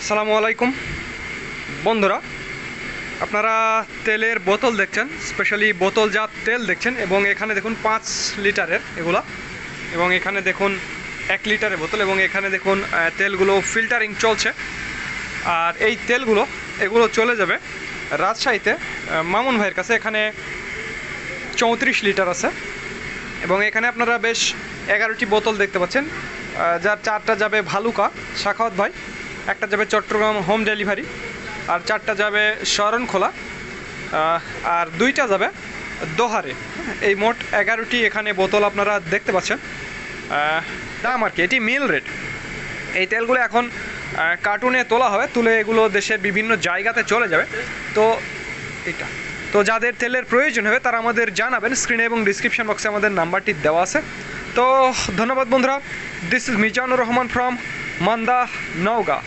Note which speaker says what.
Speaker 1: আসসালামু আলাইকুম বন্ধুরা, আপনারা তেলের বোতল দেখছেন, স্পেশালি বোতলজাত তেল দেখছেন। এবং এখানে দেখুন 5 লিটারের এগুলা, এবং এখানে দেখুন 1 লিটারের বোতল, এবং এখানে দেখুন তেলগুলো ফিল্টারিং চলছে। আর এই তেলগুলো এগুলো চলে যাবে রাজশাহীতে মামুন ভাইয়ের কাছে। এখানে 34 লিটার আছে, এবং এখানে আপনারা বেশ 11টি বোতল দেখতে পাচ্ছেন, যার 4টা যাবে ভালুকা সাখাওয়াত ভাই, একটা যাবে চট্টগ্রাম হোম ডেলিভারি, আর 4টা যাবে শরণখোলা, আর 2টা যাবে দোহারে। এই মোট 11টি এখানে বোতল আপনারা দেখতে পাচ্ছেন। দাম আর কি, এটি মিল রেট। এই তেলগুলো এখন কার্টুনে তোলা হবে, তুলে এগুলো দেশের বিভিন্ন জায়গাতে চলে যাবে। তো এটা তো যাদের তেলের প্রয়োজন হবে তারা আমাদের জানাবেন। স্ক্রিনে এবং ডিসক্রিপশন বক্সে আমাদের নাম্বারটি দেওয়া আছে। তো ধন্যবাদ বন্ধুরা। This is Mizanur Rahman from Manda, Naogaon.